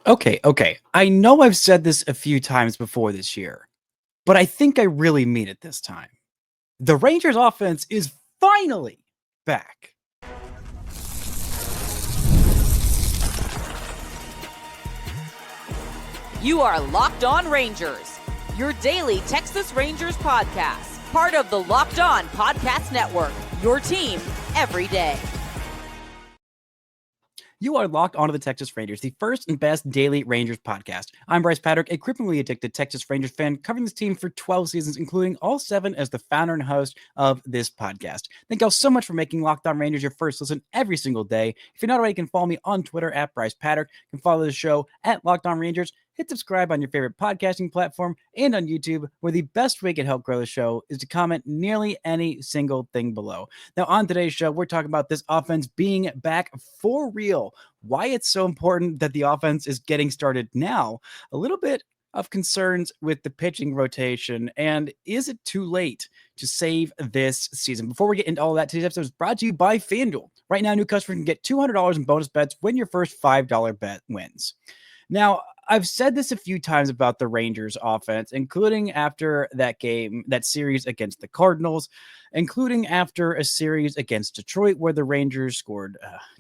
Okay. I know I've said this a few times before this year, but I think I really mean it this time. The Rangers offense is finally back. You are Locked On Rangers, your daily Texas Rangers podcast, part of the Locked On Podcast Network, your team every day. You are locked onto the Texas Rangers, the first and best daily Rangers podcast. I'm Bryce Patrick, a cripplingly addicted Texas Rangers fan, covering this team for 12 seasons, including all 7 as the founder and host of this podcast. Thank y'all so much for making Locked On Rangers your first listen every single day. If you're not already, you can follow me on Twitter at Bryce Patrick. You can follow the show at Locked On Rangers. Hit subscribe on your favorite podcasting platform and on YouTube, where the best way to help grow the show is to comment nearly any single thing below. Now, on today's show, we're talking about this offense being back for real, why it's so important that the offense is getting started now, a little bit of concerns with the pitching rotation, and is it too late to save this season? Before we get into all of that, today's episode is brought to you by FanDuel. Right now, new customers can get $200 in bonus bets when your first $5 bet wins. Now, I've said this a few times about the Rangers offense, including after that game, that series against the Cardinals, including after a series against Detroit, where the Rangers scored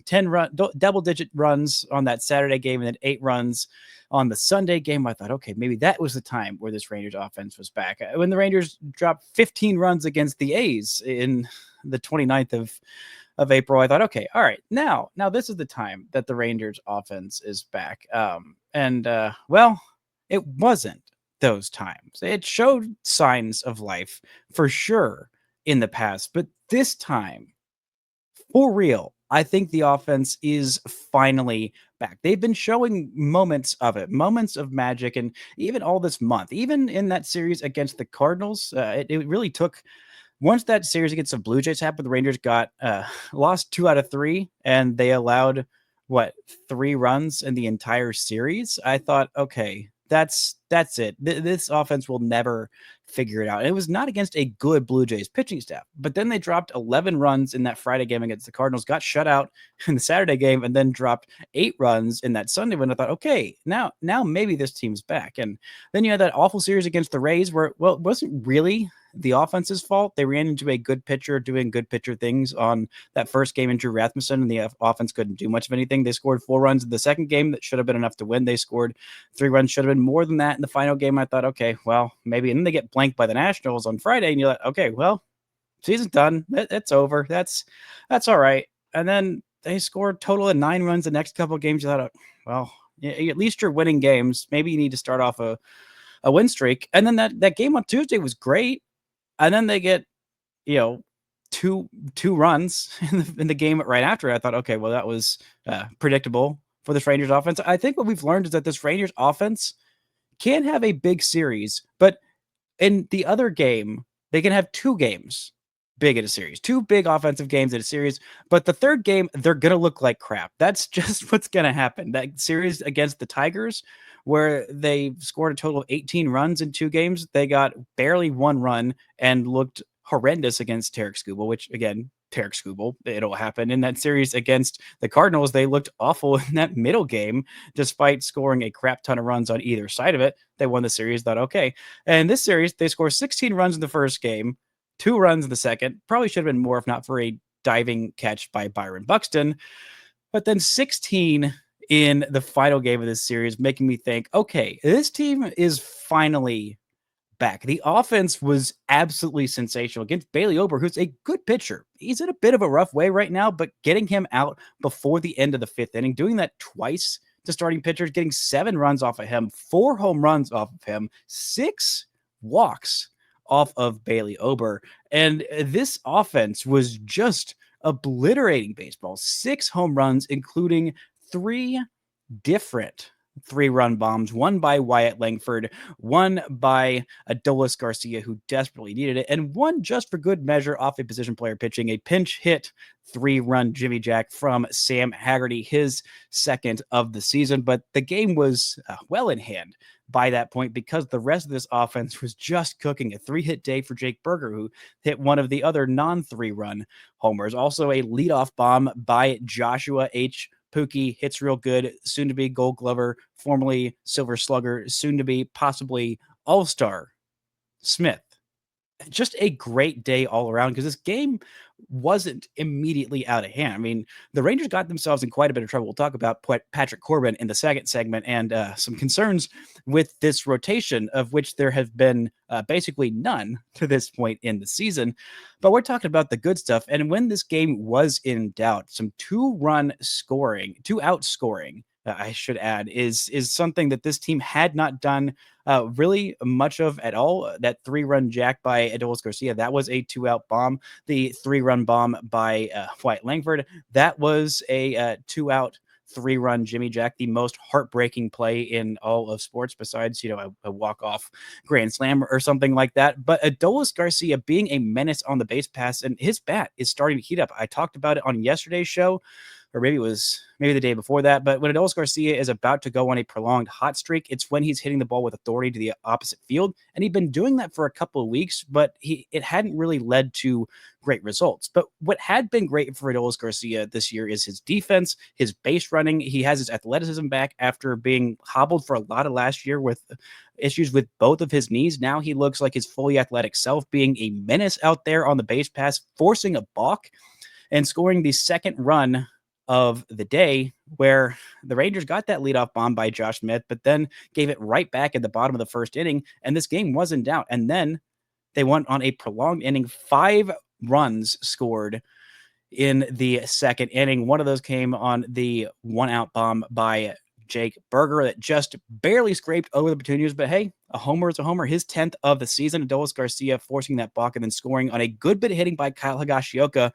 10 double-digit runs on that Saturday game and then 8 runs on the Sunday game. I thought, okay, maybe that was the time where this Rangers offense was back. When the Rangers dropped 15 runs against the A's in the 29th of April, I thought, okay, all right, now this is the time that the Rangers offense is back. Well, it wasn't those times. It showed signs of life for sure in the past, but this time, for real, I think the offense is finally back. They've been showing moments of it, moments of magic, and even all this month, even in that series against the Cardinals, it really took. Once that series against the Blue Jays happened, the Rangers got lost 2 out of 3, and they allowed 3 runs in the entire series. I thought, okay, that's it. This offense will never figure it out. And it was not against a good Blue Jays pitching staff, but then they dropped 11 runs in that Friday game against the Cardinals, got shut out in the Saturday game, and then dropped 8 runs in that Sunday when I thought, okay, now maybe this team's back. And then you had that awful series against the Rays where, well, it wasn't really the offense's fault. They ran into a good pitcher doing good pitcher things on that first game in Drew Rasmussen, and the offense couldn't do much of anything. They scored 4 runs in the second game that should have been enough to win. They scored 3 runs, should have been more than that in the final game. I thought, okay, well, maybe. And then they get blanked by the Nationals on Friday, and you're like, okay, well, season's done. It's over. That's all right. And then they scored a total of 9 runs the next couple of games. You thought, well, at least you're winning games. Maybe you need to start off a win streak. And then that game on Tuesday was great. And then they get, two runs in the game right after. I thought, okay, well, that was predictable for this Rangers offense. I think what we've learned is that this Rangers offense can have a big series, but in the other game, they can have 2 games big in a series, 2 big offensive games in a series. But the third game, they're going to look like crap. That's just what's going to happen. That series against the Tigers, where they scored a total of 18 runs in 2 games, they got barely 1 run and looked horrendous against Tarek Skubal, which, again, Tarek Skubal, it'll happen. In that series against the Cardinals, they looked awful in that middle game, despite scoring a crap ton of runs on either side of it. They won the series, thought, okay. And this series, they scored 16 runs in the first game, 2 runs in the second. Probably should have been more if not for a diving catch by Byron Buxton. But then 16 in the final game of this series, making me think, okay, this team is finally back. The offense was absolutely sensational against Bailey Ober, who's a good pitcher. He's in a bit of a rough way right now, but getting him out before the end of the 5th inning, doing that twice to starting pitchers, getting 7 runs off of him, 4 home runs off of him, 6 walks off of Bailey Ober. And this offense was just obliterating baseball. 6 home runs, including 3 different 3-run bombs, 1 by Wyatt Langford, 1 by Adolis Garcia, who desperately needed it, and 1 just for good measure off a position player pitching, a pinch hit 3-run Jimmy Jack from Sam Haggerty, his second of the season. But the game was well in hand by that point, because the rest of this offense was just cooking. A 3-hit day for Jake Berger, who hit one of the other non-3-run homers. Also a leadoff bomb by Joshua H. Pookie hits real good, soon to be Gold Glover, formerly Silver Slugger, soon to be possibly All-Star Smith. Just a great day all around because this game wasn't immediately out of hand. I mean, the Rangers got themselves in quite a bit of trouble. We'll talk about Patrick Corbin in the second segment and some concerns with this rotation, of which there have been basically none to this point in the season. But we're talking about the good stuff. And when this game was in doubt, some two-out scoring, I should add, is something that this team had not done really much of at all. That 3-run jack by Adolis Garcia, that was a 2-out bomb. The 3-run bomb by Wyatt Langford, that was a 2-out 3-run Jimmy Jack, the most heartbreaking play in all of sports besides, a walk-off grand slam or something like that. But Adolis Garcia being a menace on the base pass, and his bat is starting to heat up. I talked about it on yesterday's show, or maybe it was the day before that. But when Adolis Garcia is about to go on a prolonged hot streak, it's when he's hitting the ball with authority to the opposite field. And he'd been doing that for a couple of weeks, but it hadn't really led to great results. But what had been great for Adolis Garcia this year is his defense, his base running. He has his athleticism back after being hobbled for a lot of last year with issues with both of his knees. Now he looks like his fully athletic self, being a menace out there on the base pass, forcing a balk and scoring the second run of the day, where the Rangers got that leadoff bomb by Josh Smith, but then gave it right back at the bottom of the first inning, and this game was in doubt. And then they went on a prolonged inning, 5 runs scored in the second inning. One of those came on the 1-out bomb by Jake Berger that just barely scraped over the Petunias, but hey, a homer is a homer. His 10th of the season. Adolis Garcia forcing that balk and then scoring on a good bit of hitting by Kyle Higashioka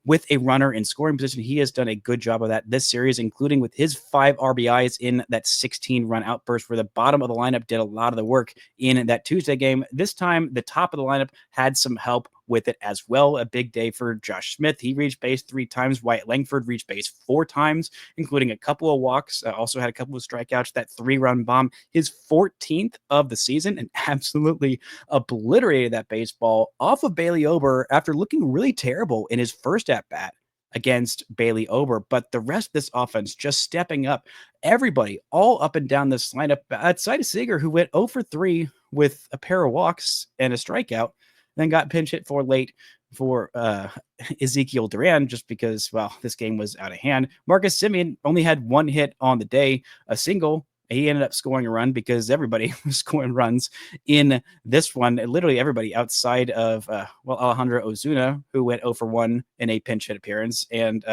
with a runner in scoring position. He has done a good job of that this series, including with his 5 RBIs in that 16-run outburst, where the bottom of the lineup did a lot of the work in that Tuesday game. This time, the top of the lineup had some help with it as well. A big day for Josh Smith. He reached base 3 times. Wyatt Langford reached base 4 times, including a couple of walks. Also had a couple of strikeouts. That 3-run bomb, his 14th of the season, and absolutely obliterated that baseball off of Bailey Ober after looking really terrible in his first at-bat against Bailey Ober. But the rest of this offense just stepping up. Everybody all up and down this lineup outside of Seager, who went 0 for 3 with a pair of walks and a strikeout, then got pinch hit for late for Ezekiel Duran, just because, well, this game was out of hand. Marcus Semien only had 1 hit on the day, a single. He ended up scoring a run because everybody was scoring runs in this one. Literally everybody outside of, Alejandro Ozuna, who went 0 for 1 in a pinch hit appearance, and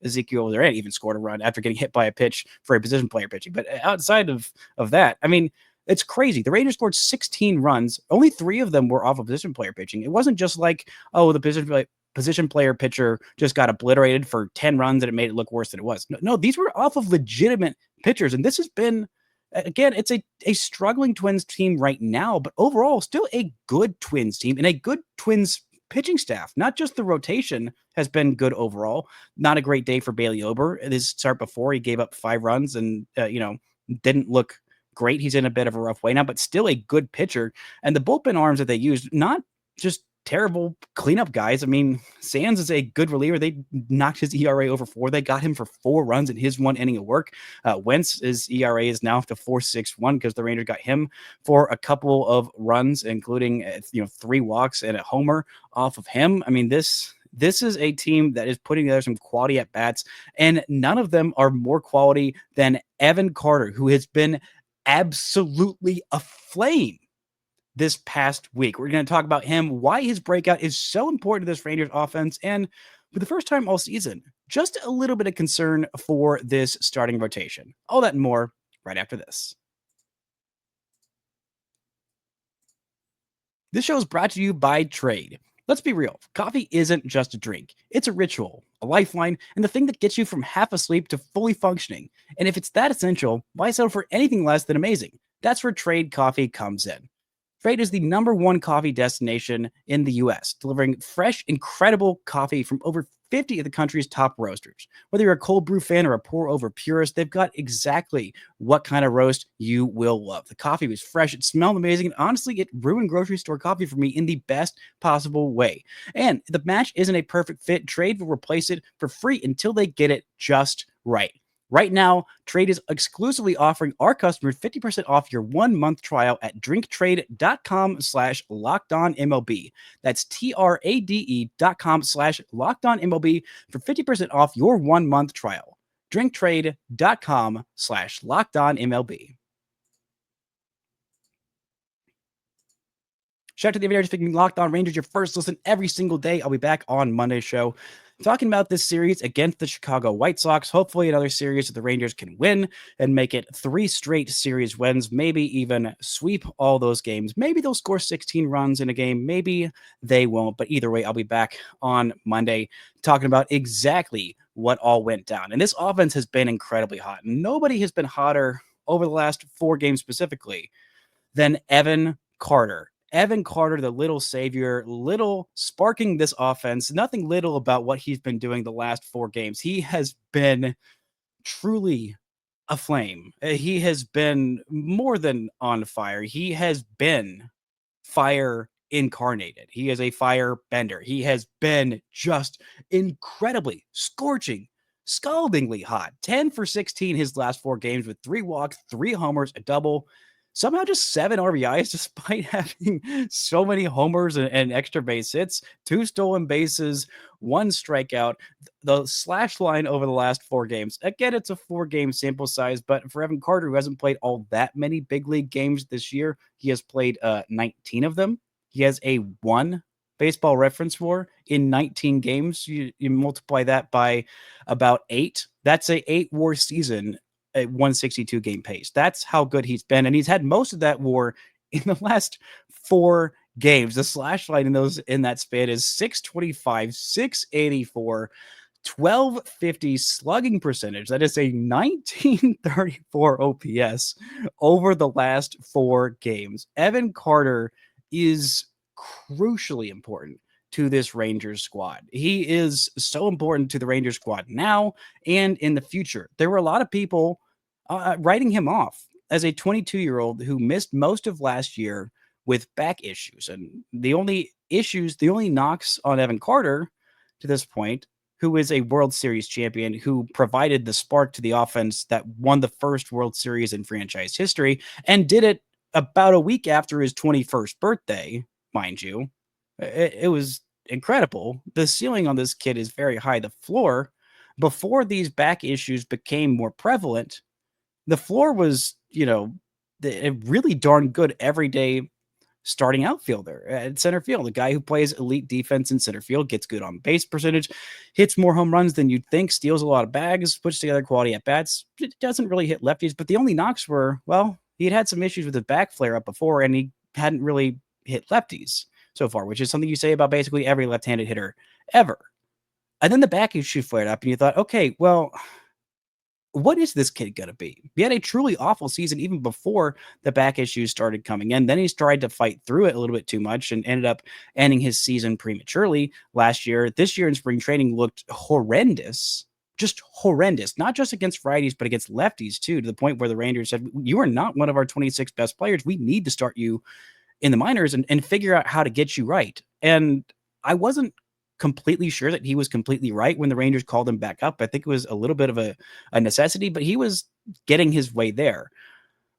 Ezekiel Duran even scored a run after getting hit by a pitch for a position player pitching. But outside of that, I mean, it's crazy. The Rangers scored 16 runs. Only 3 of them were off of position player pitching. It wasn't just like, oh, the position player pitcher just got obliterated for 10 runs and it made it look worse than it was. No, these were off of legitimate pitchers. And this has been, again, it's a struggling Twins team right now, but overall still a good Twins team and a good Twins pitching staff. Not just the rotation has been good overall. Not a great day for Bailey Ober. This start before he gave up 5 runs and, didn't look great. He's in a bit of a rough way now, but still a good pitcher. And the bullpen arms that they used, not just terrible cleanup guys. I mean, Sands is a good reliever. They knocked his ERA over 4. They got him for 4 runs in his 1 inning of work. Wentz's ERA is now to 4.61 because the Rangers got him for a couple of runs, including 3 walks and a homer off of him. I mean, this is a team that is putting together some quality at bats, and none of them are more quality than Evan Carter, who has been absolutely aflame this past week. We're going to talk about him, why his breakout is so important to this Rangers offense, and for the first time all season, just a little bit of concern for this starting rotation. All that and more right after this. This show is brought to you by Trade. Let's be real. Coffee isn't just a drink. It's a ritual, a lifeline, and the thing that gets you from half asleep to fully functioning. And if it's that essential, why settle for anything less than amazing? That's where Trade Coffee comes in. Trade is the #1 coffee destination in the U.S., delivering fresh, incredible coffee from over 50 of the country's top roasters. Whether you're a cold brew fan or a pour over purist, they've got exactly what kind of roast you will love. The coffee was fresh, it smelled amazing, and honestly, it ruined grocery store coffee for me in the best possible way. And if the match isn't a perfect fit, Trade will replace it for free until they get it just right. Right now, Trade is exclusively offering our customers 50% off your 1 month trial at drinktrade.com/lockedonmlb. That's TRADE.com/lockedonmlb for 50% off your 1 month trial. Drinktrade.com/lockedonmlb. Shout out to the Aviators for making Locked On Rangers your first listen every single day. I'll be back on Monday's show talking about this series against the Chicago White Sox. Hopefully another series that the Rangers can win and make it 3 straight series wins, maybe even sweep all those games. Maybe they'll score 16 runs in a game. Maybe they won't. But either way, I'll be back on Monday talking about exactly what all went down. And this offense has been incredibly hot. Nobody has been hotter over the last 4 games specifically than Evan Carter. Evan Carter, the little savior, little sparking this offense. Nothing little about what he's been doing the last 4 games. He has been truly a flame. He has been more than on fire. He has been fire incarnated. He is a fire bender. He has been just incredibly scorching, scaldingly hot. 10 for 16 his last 4 games with 3 walks, 3 homers, a double. Somehow just 7 RBIs despite having so many homers and extra base hits, 2 stolen bases, 1 strikeout. The slash line over the last 4 games. Again, it's a 4-game sample size, but for Evan Carter, who hasn't played all that many big league games this year, he has played 19 of them. He has a 1 baseball reference WAR in 19 games. You multiply that by about 8. That's a 8 WAR season at 162 game pace. That's how good he's been. And he's had most of that WAR in the last 4 games. The slash line in that span is 625, 684, 1250 slugging percentage. That is a 1934 OPS over the last 4 games. Evan Carter is crucially important to this Rangers squad. He is so important to the Rangers squad now and in the future. There were a lot of people writing him off as a 22-year-old who missed most of last year with back issues. And the only knocks on Evan Carter to this point, who is a World Series champion, who provided the spark to the offense that won the first World Series in franchise history and did it about a week after his 21st birthday, mind you. It was incredible. The ceiling on this kid is very high. The floor, before these back issues became more prevalent, the floor was, a really darn good everyday starting outfielder at center field. The guy who plays elite defense in center field, gets good on base percentage, hits more home runs than you'd think, steals a lot of bags, puts together quality at bats. It doesn't really hit lefties, but the only knocks were, well, he'd had some issues with his back flare up before, and he hadn't really hit lefties so far, which is something you say about basically every left-handed hitter ever. And then the back issue flared up, and you thought, okay, well, what is this kid going to be? He had a truly awful season even before the back issues started coming in. Then he's tried to fight through it a little bit too much and ended up ending his season prematurely last year. This year in spring training looked horrendous, just horrendous, not just against righties, but against lefties too, to the point where the Rangers said, you are not one of our 26 best players. We need to start you in the minors and figure out how to get you right. And I wasn't completely sure that he was completely right when the Rangers called him back up. I think it was a little bit of a necessity, but he was getting his way there.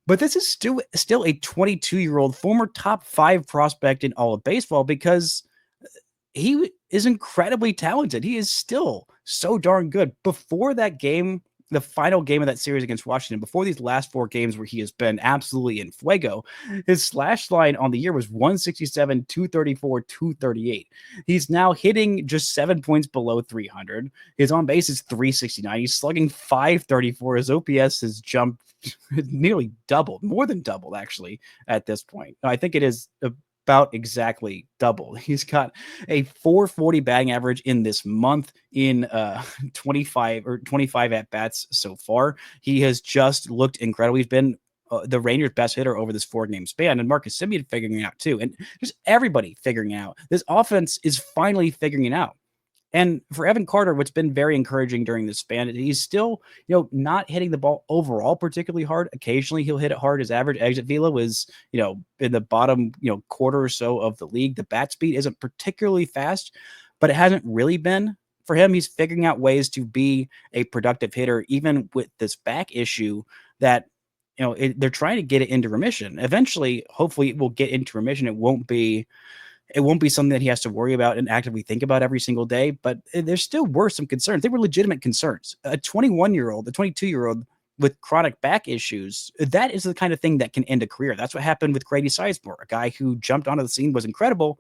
But this is still a 22-year-old former top 5 prospect in all of baseball because he is incredibly talented. He is still so darn good. Before that game, the final game of that series against Washington, before these last 4 games where he has been absolutely in fuego, his slash line on the year was 167, 234, 238. He's now hitting just 7 points below 300. His on base is 369. He's slugging 534. His OPS has jumped nearly doubled, more than doubled actually at this point. I think it is about exactly double. He's got a 440 batting average in this month in 25 at bats so far. He has just looked incredible. He's been the Rangers' best hitter over this 4-game span, and Marcus Semien figuring it out too, and just everybody figuring it out. This offense is finally figuring it out. And for Evan Carter, what's been very encouraging during this span, he's still, not hitting the ball overall particularly hard. Occasionally he'll hit it hard. His average exit velo is, in the bottom, quarter or so of the league. The bat speed isn't particularly fast, but it hasn't really been for him. He's figuring out ways to be a productive hitter, even with this back issue that, they're trying to get it into remission. Eventually, hopefully it will get into remission. It won't be something that he has to worry about and actively think about every single day, but there still were some concerns. They were legitimate concerns. A 21-year-old, a 22-year-old with chronic back issues, that is the kind of thing that can end a career. That's what happened with Grady Sizemore, a guy who jumped onto the scene, was incredible,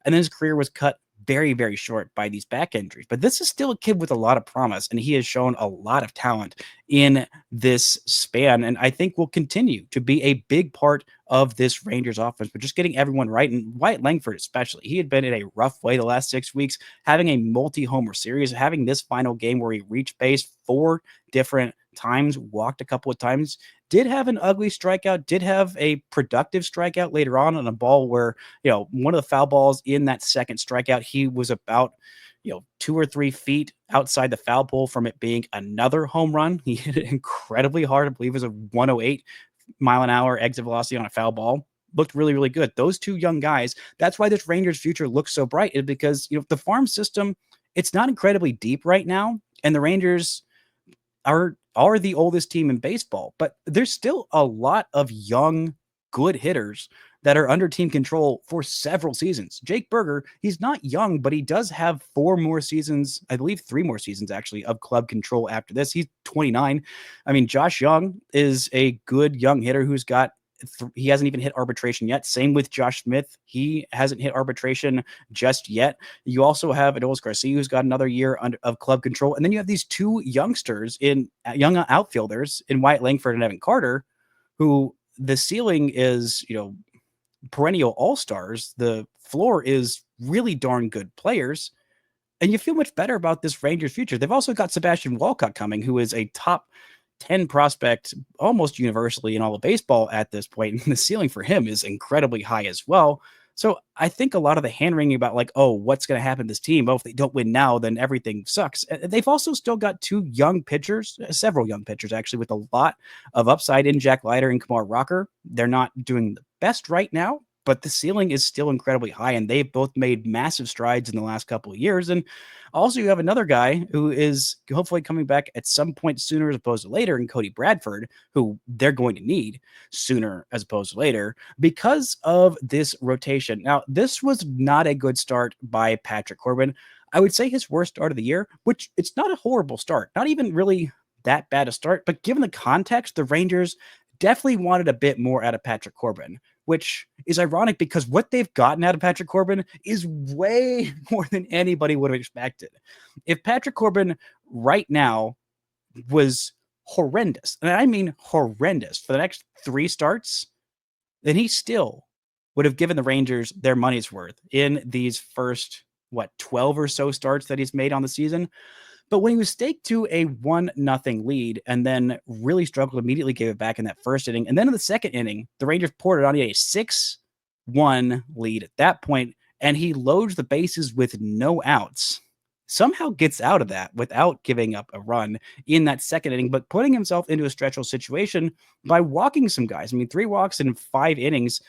and then his career was cut very, very short by these back injuries. But this is still a kid with a lot of promise, and he has shown a lot of talent in this span, and I think will continue to be a big part of this Rangers offense, but just getting everyone right. And Wyatt Langford, especially, he had been in a rough way the last 6 weeks, having a multi-homer series, having this final game where he reached base 4 different times, walked a couple of times, did have an ugly strikeout, did have a productive strikeout later on a ball where, one of the foul balls in that second strikeout, he was about 2 or 3 feet outside the foul pole from it being another home run. He hit it incredibly hard. I believe it was a 108 mile an hour exit velocity on a foul ball. Looked really, really good. Those two young guys, that's why this Rangers future looks so bright, is because, the farm system, it's not incredibly deep right now. And the Rangers are the oldest team in baseball, but there's still a lot of young, good hitters that are under team control for several seasons. Jake Berger, he's not young, but he does have 4 more seasons, I believe 3 more seasons actually, of club control after this. He's 29. I mean, Josh Young is a good young hitter who's got he hasn't even hit arbitration yet. Same with Josh Smith. He hasn't hit arbitration just yet. You also have Adolis Garcia, who's got another year of club control. And then you have these 2 youngsters young outfielders in Wyatt Langford and Evan Carter, who the ceiling is, perennial all-stars. The floor is really darn good players. And you feel much better about this Rangers future. They've also got Sebastian Walcott coming, who is a top 10 prospect almost universally in all of baseball at this point. And the ceiling for him is incredibly high as well. So I think a lot of the hand-wringing about what's going to happen to this team? Oh, if they don't win now, then everything sucks. They've also still got 2 young pitchers, several young pitchers actually, with a lot of upside in Jack Leiter and Kumar Rocker. They're not doing the best right now, but the ceiling is still incredibly high, and they've both made massive strides in the last couple of years. And also you have another guy who is hopefully coming back at some point sooner as opposed to later, in Cody Bradford, who they're going to need sooner as opposed to later because of this rotation. Now, this was not a good start by Patrick Corbin. I would say his worst start of the year, which it's not a horrible start, not even really that bad a start, but given the context, the Rangers definitely wanted a bit more out of Patrick Corbin, which is ironic because what they've gotten out of Patrick Corbin is way more than anybody would have expected. If Patrick Corbin right now was horrendous, and I mean horrendous, for the next 3 starts, then he still would have given the Rangers their money's worth in these first, 12 or so starts that he's made on the season. But when he was staked to a 1-0 lead and then really struggled, immediately gave it back in that first inning. And then in the second inning, the Rangers poured it on a 6-1 lead at that point, and he loads the bases with no outs. Somehow gets out of that without giving up a run in that second inning, but putting himself into a stretchable situation by walking some guys. I mean, 3 walks in 5 innings.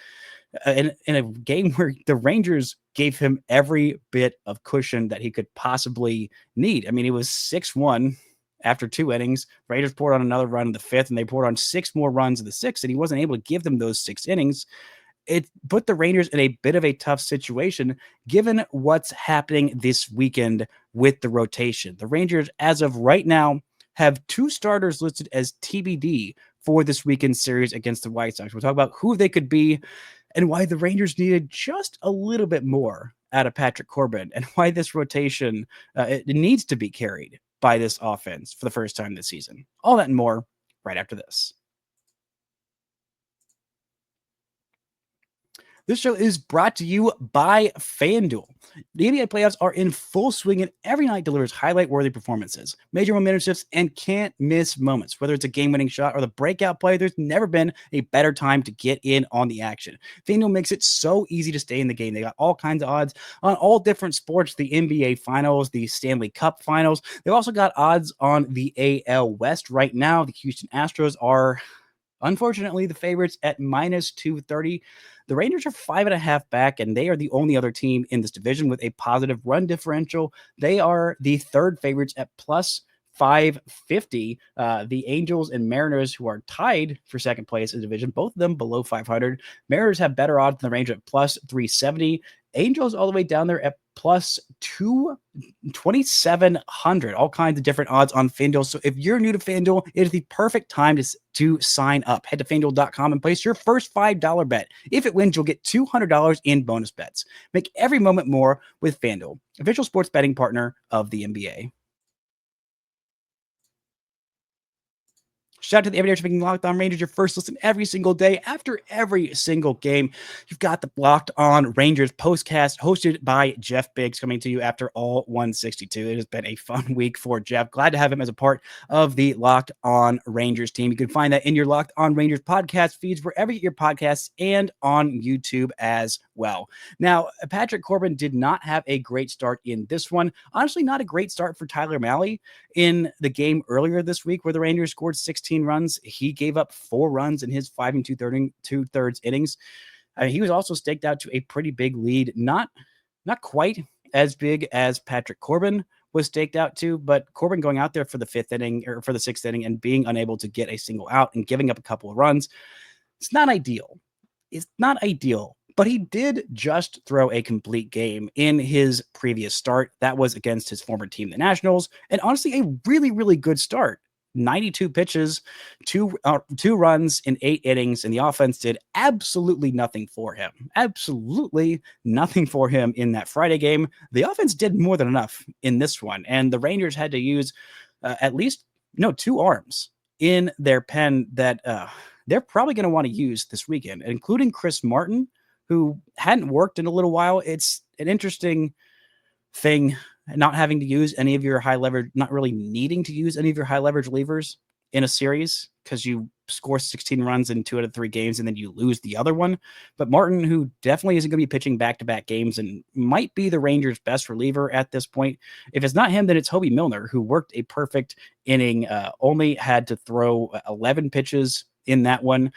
In a game where the Rangers gave him every bit of cushion that he could possibly need. I mean, it was 6-1 after 2 innings. Rangers poured on another run in the 5th, and they poured on 6 more runs in the 6th, and he wasn't able to give them those 6 innings. It put the Rangers in a bit of a tough situation, given what's happening this weekend with the rotation. The Rangers, as of right now, have 2 starters listed as TBD for this weekend series against the White Sox. We'll talk about who they could be and why the Rangers needed just a little bit more out of Patrick Corbin, and why this rotation it needs to be carried by this offense for the first time this season. All that and more right after this. This show is brought to you by FanDuel. The NBA playoffs are in full swing, and every night delivers highlight-worthy performances, major momentum shifts, and can't-miss moments. Whether it's a game-winning shot or the breakout play, there's never been a better time to get in on the action. FanDuel makes it so easy to stay in the game. They got all kinds of odds on all different sports, the NBA Finals, the Stanley Cup Finals. They've also got odds on the AL West right now. The Houston Astros are unfortunately the favorites at minus 230. The Rangers are 5.5 back, and they are the only other team in this division with a positive run differential. They are the third favorites at plus 550. The Angels and Mariners, who are tied for second place in the division, both of them below 500. Mariners have better odds than the Rangers at plus 370. Angels all the way down there at plus 2,700. All kinds of different odds on FanDuel. So if you're new to FanDuel, it is the perfect time to sign up. Head to FanDuel.com and place your first $5 bet. If it wins, you'll get $200 in bonus bets. Make every moment more with FanDuel, official sports betting partner of the NBA. Shout out to the everyday making Locked On Rangers your first listen every single day after every single game. You've got the Locked On Rangers postcast hosted by Jeff Biggs coming to you after all 162. It has been a fun week for Jeff. Glad to have him as a part of the Locked On Rangers team. You can find that in your Locked On Rangers podcast feeds wherever you get your podcasts and on YouTube as well. Now, Patrick Corbin did not have a great start in this one. Honestly, not a great start for Tyler Mahle. In the game earlier this week where the Rangers scored 16 runs, he gave up 4 runs in his 5 2/3 innings. He was also staked out to a pretty big lead, not quite as big as Patrick Corbin was staked out to, but Corbin going out there for the 5th inning or for the 6th inning and being unable to get a single out and giving up a couple of runs, it's not ideal. It's not ideal. But he did just throw a complete game in his previous start. That was against his former team, the Nationals. And honestly, a really, really good start. 92 pitches, two runs in 8 innings, and the offense did absolutely nothing for him. Absolutely nothing for him in that Friday game. The offense did more than enough in this one, and the Rangers had to use at least 2 arms in their pen that they're probably going to want to use this weekend, including Chris Martin, who hadn't worked in a little while. It's an interesting thing not having to use any of your high leverage, not really needing to use any of your high leverage levers in a series because you score 16 runs in 2 out of 3 games and then you lose the other one. But Martin, who definitely isn't going to be pitching back-to-back games and might be the Rangers' best reliever at this point. If it's not him, then it's Hobie Milner, who worked a perfect inning, only had to throw 11 pitches in that one.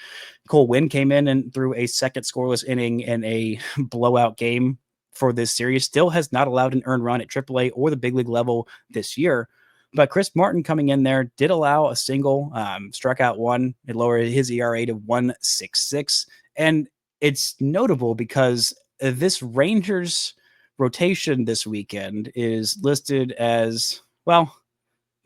Cole Winn came in and threw a second scoreless inning in a blowout game for this series. Still has not allowed an earned run at AAA or the big league level this year. But Chris Martin coming in there did allow a single, struck out 1. It lowered his ERA to 1.66. And it's notable because this Rangers rotation this weekend is listed as, well,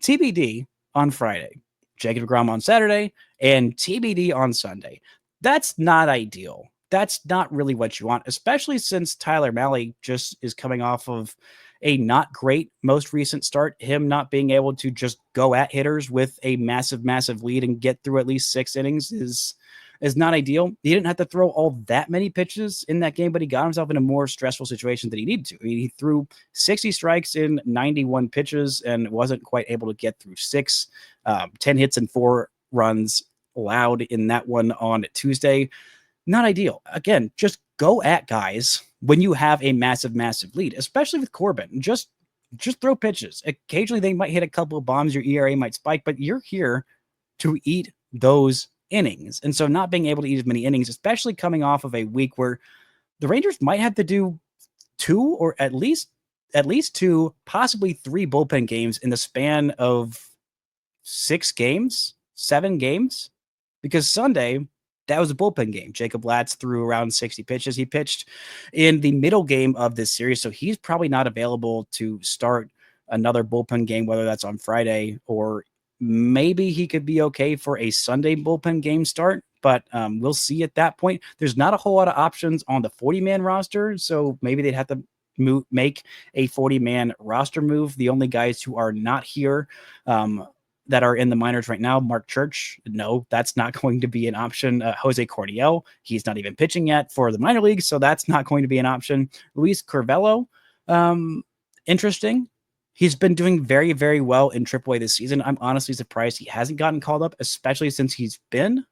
TBD on Friday, Jacob deGrom on Saturday, and TBD on Sunday. That's not ideal. That's not really what you want, especially since Tyler Mahle just is coming off of a not great most recent start. Him not being able to just go at hitters with a massive, massive lead and get through at least 6 innings is not ideal. He didn't have to throw all that many pitches in that game, but he got himself in a more stressful situation than he needed to. I mean, he threw 60 strikes in 91 pitches and wasn't quite able to get through 6. 10 hits and 4 runs allowed in that one on Tuesday. Not ideal. Again, just go at guys when you have a massive, massive lead, especially with Corbin. Just throw pitches. Occasionally they might hit a couple of bombs. Your ERA might spike, but you're here to eat those innings. And so not being able to eat as many innings, especially coming off of a week where the Rangers might have to do 2 or at least 2, possibly 3 bullpen games in the span of 6 games, 7 games, because Sunday, that was a bullpen game. Jacob Latz threw around 60 pitches. He pitched in the middle game of this series, so he's probably not available to start another bullpen game, whether that's on Friday or maybe he could be okay for a Sunday bullpen game start, but we'll see at that point. There's not a whole lot of options on the 40-man roster, so maybe they'd have to make a 40-man roster move. The only guys who are not here that are in the minors right now. Mark Church, no, that's not going to be an option. Jose Cordial, he's not even pitching yet for the minor leagues, so that's not going to be an option. Luis Curvelo, interesting. He's been doing very, very well in AAA this season. I'm honestly surprised he hasn't gotten called up, especially since he's been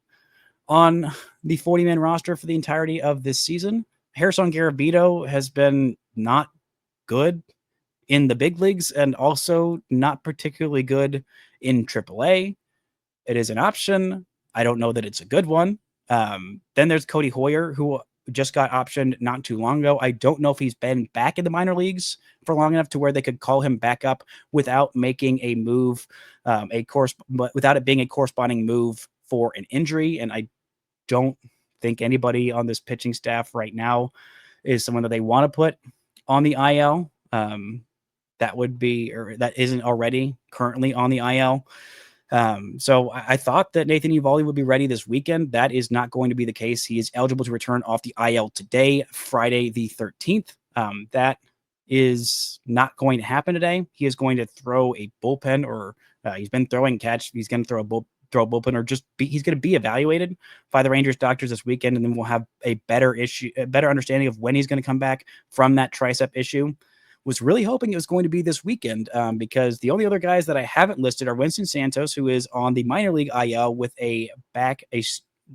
on the 40-man roster for the entirety of this season. Harrison Garabito has been not good in the big leagues and also not particularly good in AAA. It is an option. I don't know that it's a good one. Then there's Cody Hoyer, who just got optioned not too long ago. I don't know if he's been back in the minor leagues for long enough to where they could call him back up without making a move, without it being a corresponding move for an injury. And I don't think anybody on this pitching staff right now is someone that they want to put on the IL. That would be, or that isn't already currently on the IL. So I thought that Nathan Eovaldi would be ready this weekend. That is not going to be the case. He is eligible to return off the IL today, Friday the 13th. That is not going to happen today. He is going to throw a bullpen, or he's been throwing catch. He's going to throw a bullpen, or he's going to be evaluated by the Rangers doctors this weekend, and then we'll have a better understanding of when he's going to come back from that tricep issue. Was really hoping it was going to be this weekend, because the only other guys that I haven't listed are Winston Santos, who is on the minor league IL with a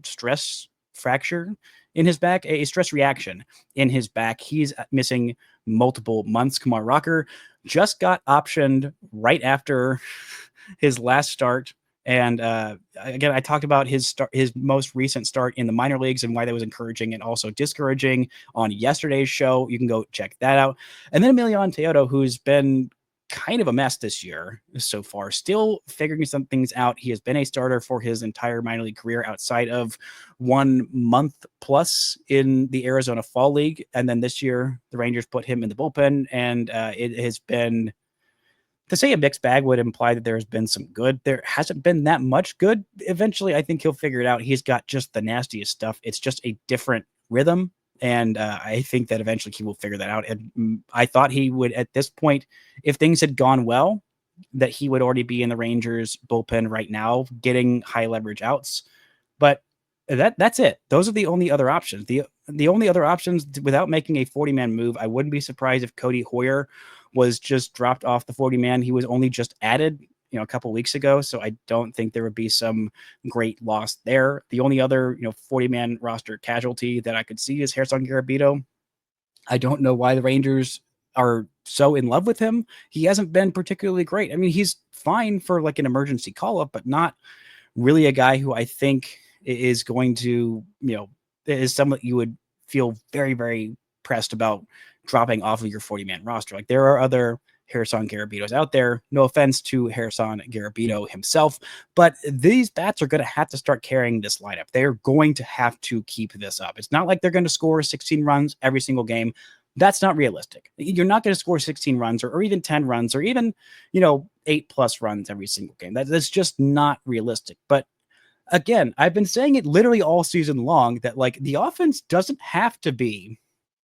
stress fracture in his back, a stress reaction in his back. He's missing multiple months. Kumar Rocker just got optioned right after his last start. And again, I talked about his most recent start in the minor leagues and why that was encouraging and also discouraging on yesterday's show. You can go check that out. And then Emiliano Teodo, who's been kind of a mess this year so far, still figuring some things out. He has been a starter for his entire minor league career outside of 1 month plus in the Arizona Fall League. And then this year, the Rangers put him in the bullpen, and it has been, to say a mixed bag would imply that there's been some good. There hasn't been that much good. Eventually, I think he'll figure it out. He's got just the nastiest stuff. It's just a different rhythm. And I think that eventually he will figure that out. And I thought he would, at this point, if things had gone well, that he would already be in the Rangers bullpen right now, getting high leverage outs. But that's it. Those are the only other options. The only other options, without making a 40-man move, I wouldn't be surprised if Cody Hoyer was just dropped off the 40-man. He was only just added, a couple weeks ago, so I don't think there would be some great loss there. The only other, 40-man roster casualty that I could see is Harrison Garabito. I don't know why the Rangers are so in love with him. He hasn't been particularly great. I mean, he's fine for like an emergency call-up, but not really a guy who I think is going to, is someone you would feel very, very pressed about dropping off of your 40-man roster. Like, there are other Harrison Garabitos out there. No offense to Harrison Garabito himself, but these bats are going to have to start carrying this lineup. They're going to have to keep this up. It's not like they're going to score 16 runs every single game. That's not realistic. You're not going to score 16 runs or even 10 runs or even, 8+ runs every single game. That's just not realistic. But again, I've been saying it literally all season long that, like, the offense doesn't have to be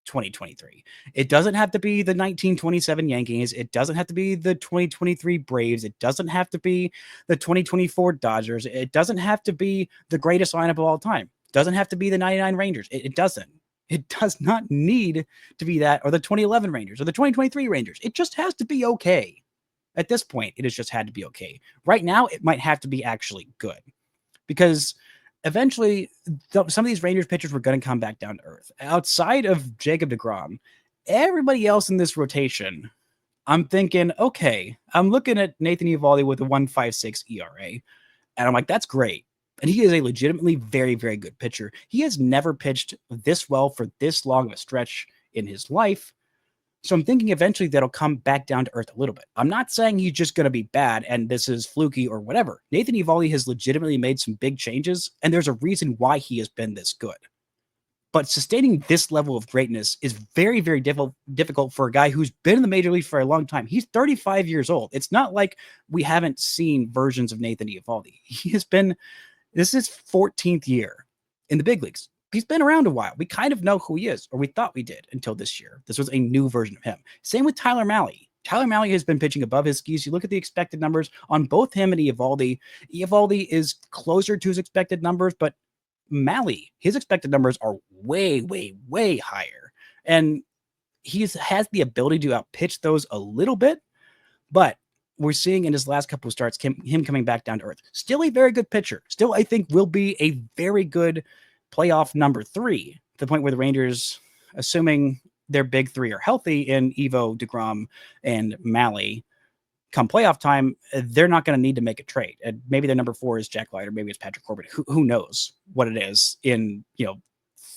2023. It doesn't have to be the 1927 Yankees. It doesn't have to be the 2023 Braves. It doesn't have to be the 2024 Dodgers. It doesn't have to be the greatest lineup of all time. It doesn't have to be the 99 Rangers. It doesn't. It does not need to be that, or the 2011 Rangers, or the 2023 Rangers. It just has to be okay. At this point, it has just had to be okay. Right now, it might have to be actually good, because eventually, some of these Rangers pitchers were going to come back down to earth. Outside of Jacob deGrom, everybody else in this rotation, I'm thinking, okay, I'm looking at Nathan Eovaldi with a 1.56 ERA, and I'm like, that's great. And he is a legitimately very, very good pitcher. He has never pitched this well for this long of a stretch in his life. So I'm thinking eventually that'll come back down to earth a little bit. I'm not saying he's just going to be bad and this is fluky or whatever. Nathan Eovaldi has legitimately made some big changes, and there's a reason why he has been this good. But sustaining this level of greatness is very, very difficult for a guy who's been in the major league for a long time. He's 35 years old. It's not like we haven't seen versions of Nathan Eovaldi. This is his 14th year in the big leagues. He's been around a while. We kind of know who he is, or we thought we did until this year. This was a new version of him. Same with Tyler Mahle. Tyler Mahle has been pitching above his skis. You look at the expected numbers on both him and Eovaldi. Eovaldi is closer to his expected numbers, but Mahle, his expected numbers are way, way, way higher. And has the ability to outpitch those a little bit, but we're seeing in his last couple of starts him coming back down to earth. Still a very good pitcher. Still, I think, will be a very good playoff number 3, to the point where the Rangers, assuming their big 3 are healthy in Evo, DeGrom, and Mahle, come playoff time, they're not going to need to make a trade. And maybe their number 4 is Jack Leiter, maybe it's Patrick Corbin. Who knows what it is in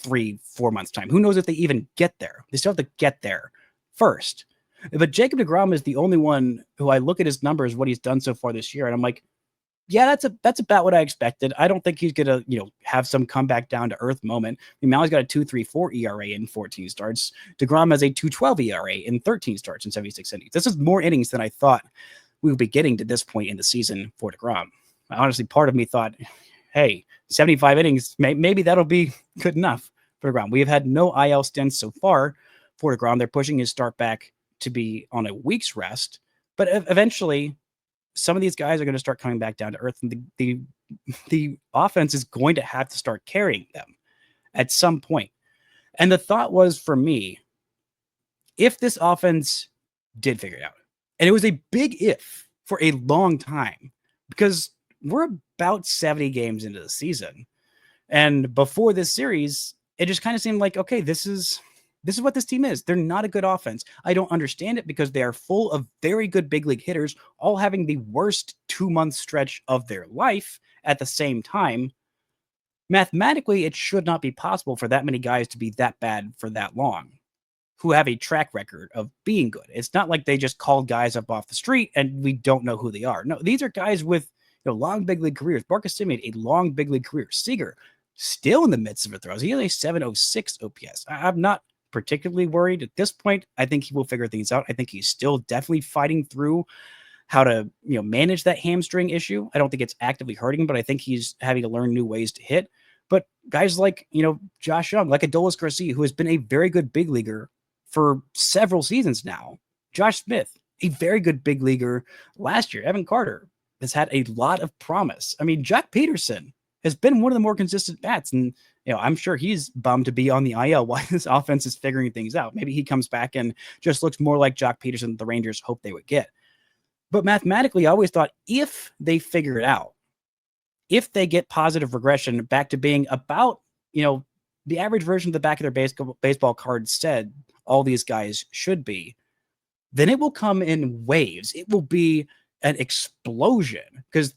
3-4 months time? Who knows if they even get there? They still have to get there first. But Jacob deGrom is the only one who I look at his numbers, what he's done so far this year, and I'm like, yeah, that's about what I expected. I don't think he's gonna, have some comeback down to earth moment. I mean, Mally's got a 2.34 ERA in 14 starts. DeGrom has a 2.12 ERA in 13 starts in 76 innings. This is more innings than I thought we would be getting to this point in the season for DeGrom. Honestly, part of me thought, hey, 75 innings, maybe that'll be good enough for DeGrom. We have had no IL stints so far for DeGrom. They're pushing his start back to be on a week's rest, but eventually some of these guys are going to start coming back down to earth, and the offense is going to have to start carrying them at some point. And the thought was, for me, if this offense did figure it out, and it was a big if for a long time, because we're about 70 games into the season, and before this series, it just kind of seemed like, okay, this is what this team is. They're not a good offense. I don't understand it because they are full of very good big league hitters, all having the worst 2-month stretch of their life at the same time. Mathematically, it should not be possible for that many guys to be that bad for that long, who have a track record of being good. It's not like they just called guys up off the street and we don't know who they are. No, these are guys with long big league careers. Marcus Semien, a long big league career. Seager, still in the midst of a throws. He has a 706 OPS. I'm not particularly worried at this point. I think he will figure things out. I think he's still definitely fighting through how to manage that hamstring issue. I don't think it's actively hurting him, but I think he's having to learn new ways to hit. But guys like Josh Young, like Adolis Garcia, who has been a very good big leaguer for several seasons now. Josh Smith, a very good big leaguer last year. Evan Carter has had a lot of promise. I mean, Jack Peterson has been one of the more consistent bats, and I'm sure he's bummed to be on the IL while this offense is figuring things out. Maybe he comes back and just looks more like Jock Peterson that the Rangers hoped they would get. But mathematically, I always thought if they figure it out, if they get positive regression back to being about, the average version of the back of their baseball card said all these guys should be, then it will come in waves. It will be an explosion because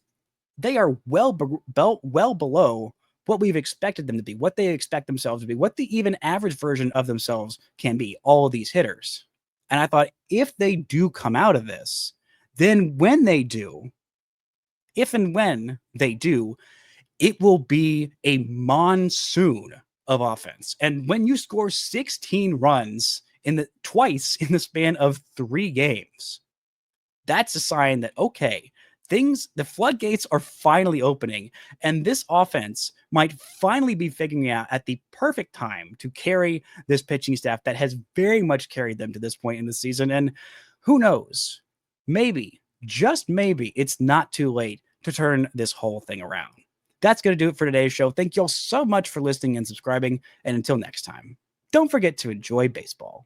they are well below what we've expected them to be, what they expect themselves to be, what the even average version of themselves can be, all of these hitters. And I thought if they do come out of this, then when they do, if and when they do, it will be a monsoon of offense. And when you score 16 runs twice in the span of 3 games, that's a sign that, okay, the floodgates are finally opening, and this offense might finally be figuring out at the perfect time to carry this pitching staff that has very much carried them to this point in the season. And who knows, maybe, just maybe, it's not too late to turn this whole thing around. That's going to do it for today's show. Thank you all so much for listening and subscribing, and until next time, don't forget to enjoy baseball.